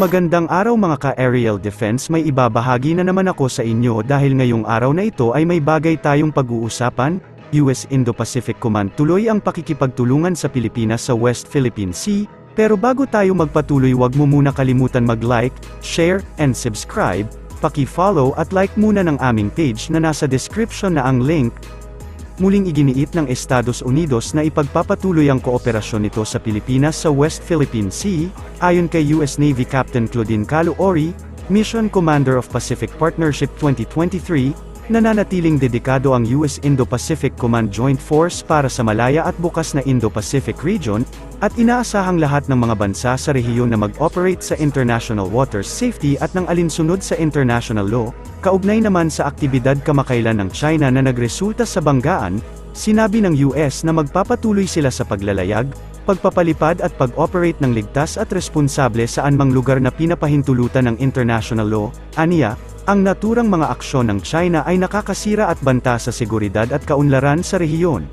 Magandang araw mga ka-aerial defense, may ibabahagi na naman ako sa inyo dahil ngayong araw na ito ay may bagay tayong pag-uusapan. US Indo-Pacific Command tuloy ang pakikipagtulungan sa Pilipinas sa West Philippine Sea, pero bago tayo magpatuloy wag mo muna kalimutan mag-like, share, and subscribe, paki-follow at like muna ng aming page na nasa description na ang link. Muling iginiit ng Estados Unidos na ipagpapatuloy ang kooperasyon nito sa Pilipinas sa West Philippine Sea, ayon kay US Navy Captain Claudine Calo-Ori, Mission Commander of Pacific Partnership 2023, nananatiling dedikado ang US Indo-Pacific Command Joint Force para sa malaya at bukas na Indo-Pacific region, at inaasahang lahat ng mga bansa sa rehiyon na mag-operate sa international waters safety at ng alinsunod sa international law. Kaugnay naman sa aktibidad kamakailan ng China na nagresulta sa banggaan, sinabi ng US na magpapatuloy sila sa paglalayag, pagpapalipad at pag-operate ng ligtas at responsable sa anumang lugar na pinapahintulutan ng international law. Aniya, ang naturang mga aksyon ng China ay nakakasira at banta sa seguridad at kaunlaran sa rehiyon.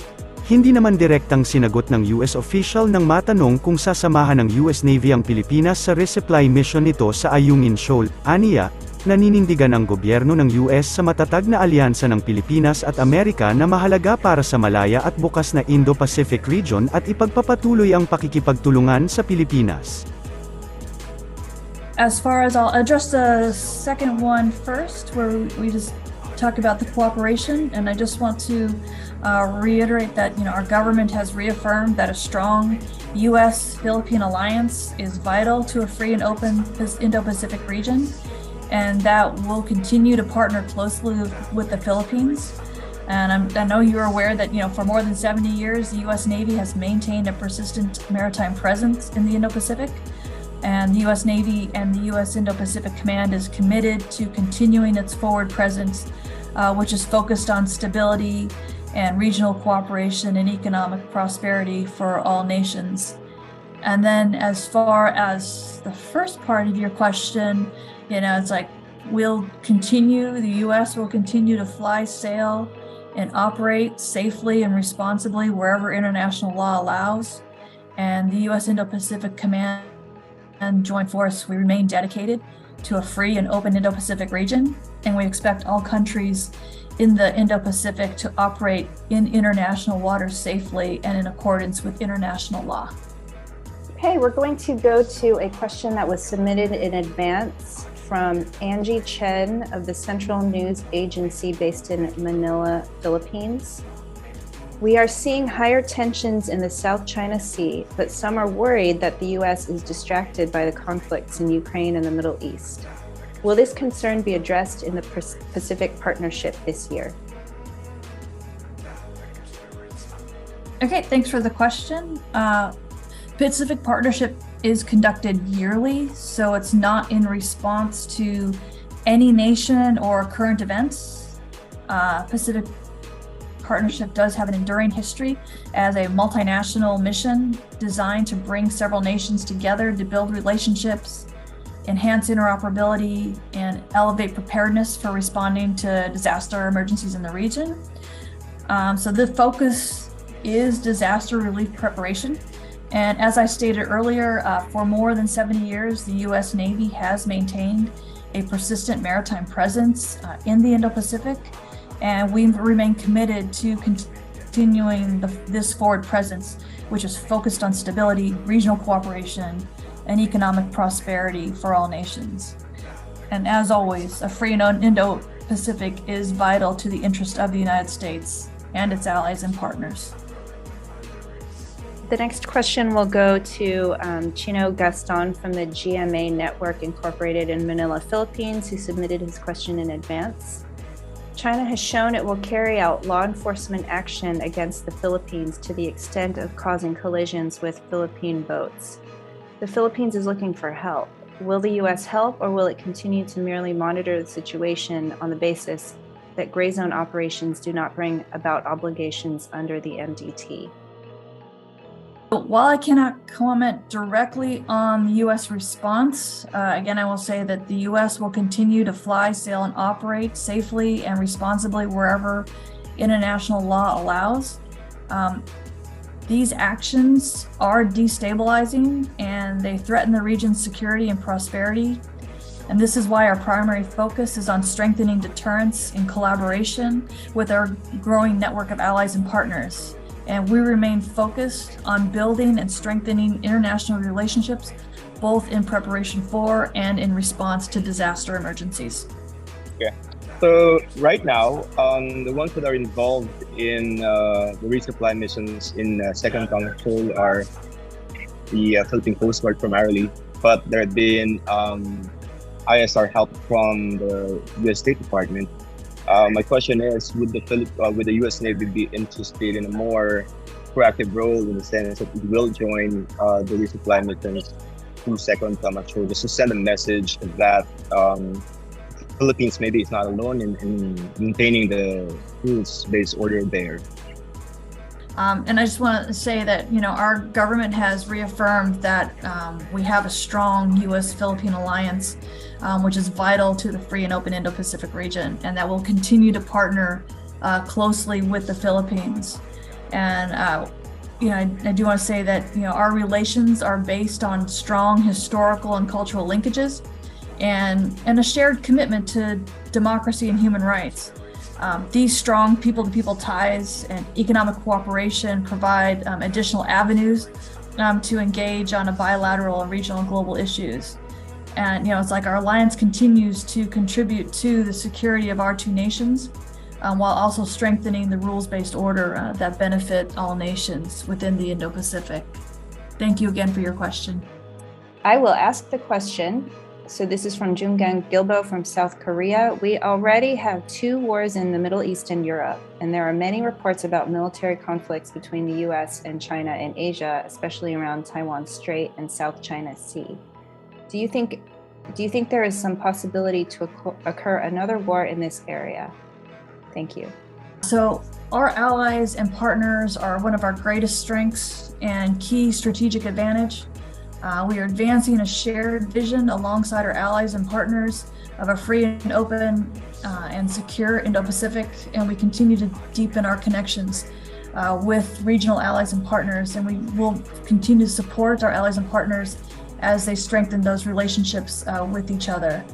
Hindi naman direktang sinagot ng US official nang matanong kung sasamahan ng US Navy ang Pilipinas sa resupply mission nito sa Ayungin Shoal. Aniya, naninindigan ang gobyerno ng US sa matatag na alyansa ng Pilipinas at Amerika na mahalaga para sa malaya at bukas na Indo-Pacific region at ipagpapatuloy ang pakikipagtulungan sa Pilipinas. As far as I'll address the second one first, where we just talk about the cooperation, and I just want to reiterate that our government has reaffirmed that a strong U.S.-Philippine alliance is vital to a free and open Indo-Pacific region, and that we'll continue to partner closely with the Philippines. And I know you're aware that for more than 70 years, the U.S. Navy has maintained a persistent maritime presence in the Indo-Pacific. And the U.S. Navy and the U.S. Indo-Pacific Command is committed to continuing its forward presence, which is focused on stability and regional cooperation and economic prosperity for all nations. And then as far as the first part of your question, it's like the U.S. will continue to fly, sail, and operate safely and responsibly wherever international law allows. And the U.S. Indo-Pacific Command and Joint Force, we remain dedicated to a free and open Indo-Pacific region, and we expect all countries in the Indo-Pacific to operate in international waters safely and in accordance with international law. Okay, we're going to go to a question that was submitted in advance from Angie Chen of the Central News Agency based in Manila, Philippines. We are seeing higher tensions in the South China Sea, but some are worried that the U.S. is distracted by the conflicts in Ukraine and the Middle East. Will this concern be addressed in the Pacific Partnership this year? Okay, thanks for the question. Pacific Partnership is conducted yearly, so it's not in response to any nation or current events. Pacific Partnership does have an enduring history as a multinational mission designed to bring several nations together to build relationships, enhance interoperability, and elevate preparedness for responding to disaster emergencies in the region. So the focus is disaster relief preparation. And as I stated earlier, for more than 70 years, the U.S. Navy has maintained a persistent maritime presence in the Indo-Pacific. And we remain committed to continuing this forward presence, which is focused on stability, regional cooperation, and economic prosperity for all nations. And as always, a free and Indo-Pacific is vital to the interest of the United States and its allies and partners. The next question will go to Chino Gaston from the GMA Network Incorporated in Manila, Philippines, who submitted his question in advance. China has shown it will carry out law enforcement action against the Philippines to the extent of causing collisions with Philippine boats. The Philippines is looking for help. Will the U.S. help, or will it continue to merely monitor the situation on the basis that gray zone operations do not bring about obligations under the MDT? While I cannot comment directly on the U.S. response, again, I will say that the U.S. will continue to fly, sail, and operate safely and responsibly wherever international law allows. These actions are destabilizing and they threaten the region's security and prosperity. And this is why our primary focus is on strengthening deterrence in collaboration with our growing network of allies and partners. And we remain focused on building and strengthening international relationships, both in preparation for and in response to disaster emergencies. Yeah. So right now, the ones that are involved in the resupply missions in Second Control are the Philippine Coast Guard primarily, but there have been ISR help from the U.S. State Department. My question is, would the U.S. Navy be interested in a more proactive role in the sense that it will join the resupply missions through Second Control, just to send a message that Philippines maybe is not alone in maintaining the rules-based order there? And I just want to say that, our government has reaffirmed that we have a strong U.S.-Philippine alliance, which is vital to the free and open Indo-Pacific region, and that will continue to partner closely with the Philippines. And, I do want to say that, our relations are based on strong historical and cultural linkages and a shared commitment to democracy and human rights. These strong people-to-people ties and economic cooperation provide additional avenues to engage on a bilateral and regional and global issues. And, it's like our alliance continues to contribute to the security of our two nations, while also strengthening the rules-based order that benefit all nations within the Indo-Pacific. Thank you again for your question. I will ask the question. So this is from Jungang Gilbo from South Korea. We already have 2 wars in the Middle East and Europe, and there are many reports about military conflicts between the US and China in Asia, especially around Taiwan Strait and South China Sea. Do you think there is some possibility to occur another war in this area? Thank you. So our allies and partners are one of our greatest strengths and key strategic advantage. We are advancing a shared vision alongside our allies and partners of a free and open and secure Indo-Pacific, and we continue to deepen our connections with regional allies and partners, and we will continue to support our allies and partners as they strengthen those relationships with each other.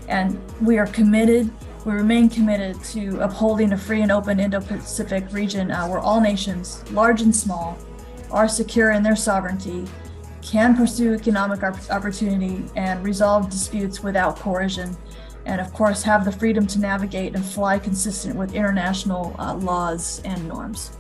And we remain committed to upholding a free and open Indo-Pacific region where all nations, large and small, are secure in their sovereignty, can pursue economic opportunity and resolve disputes without coercion, and of course have the freedom to navigate and fly consistent with international laws and norms.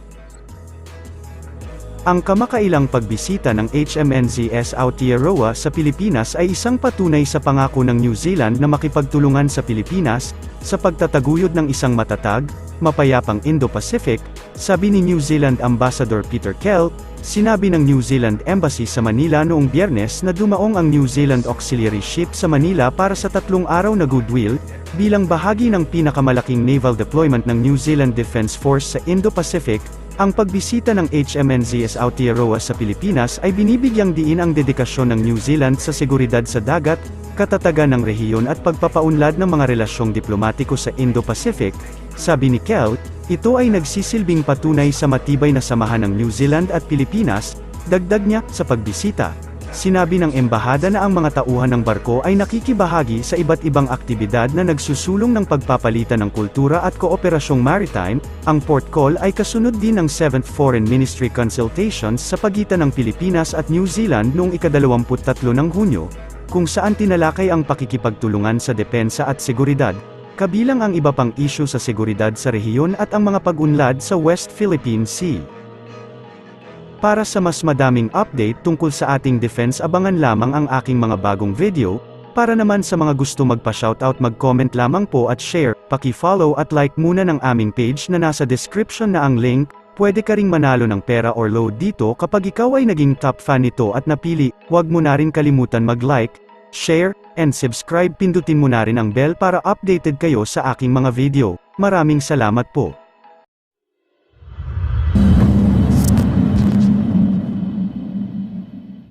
Ang kamakailang pagbisita ng HMNZS Aotearoa sa Pilipinas ay isang patunay sa pangako ng New Zealand na makipagtulungan sa Pilipinas sa pagtataguyod ng isang matatag, mapayapang Indo-Pacific, sabi ni New Zealand Ambassador Peter Kell. Sinabi ng New Zealand Embassy sa Manila noong Biyernes na dumaong ang New Zealand Auxiliary Ship sa Manila para sa 3 araw na goodwill, bilang bahagi ng pinakamalaking naval deployment ng New Zealand Defence Force sa Indo-Pacific. Ang pagbisita ng HMNZS Aotearoa sa Pilipinas ay binibigyang diin ang dedikasyon ng New Zealand sa seguridad sa dagat, katatagan ng rehiyon at pagpapaunlad ng mga relasyong diplomatiko sa Indo-Pacific. Sabi ni Kell, ito ay nagsisilbing patunay sa matibay na samahan ng New Zealand at Pilipinas. Dagdag niya, sa pagbisita, sinabi ng embahada na ang mga tauhan ng barko ay nakikibahagi sa iba't ibang aktibidad na nagsusulong ng pagpapalitan ng kultura at kooperasyong maritime. Ang port call ay kasunod din ng 7th Foreign Ministry consultations sa pagitan ng Pilipinas at New Zealand noong ika-23 ng Hunyo, kung saan tinalakay ang pakikipagtulungan sa depensa at seguridad, kabilang ang iba pang isyu sa seguridad sa rehiyon at ang mga pag-unlad sa West Philippine Sea. Para sa mas madaming update tungkol sa ating defense, abangan lamang ang aking mga bagong video. Para naman sa mga gusto magpa-shoutout, mag-comment lamang po at share, paki-follow at like muna ng aming page na nasa description na ang link. Pwede ka ring manalo ng pera or load dito kapag ikaw ay naging top fan nito at napili. Huwag mo na rin kalimutan mag-like, share, and subscribe. Pindutin mo na rin ang bell para updated kayo sa aking mga video. Maraming salamat po.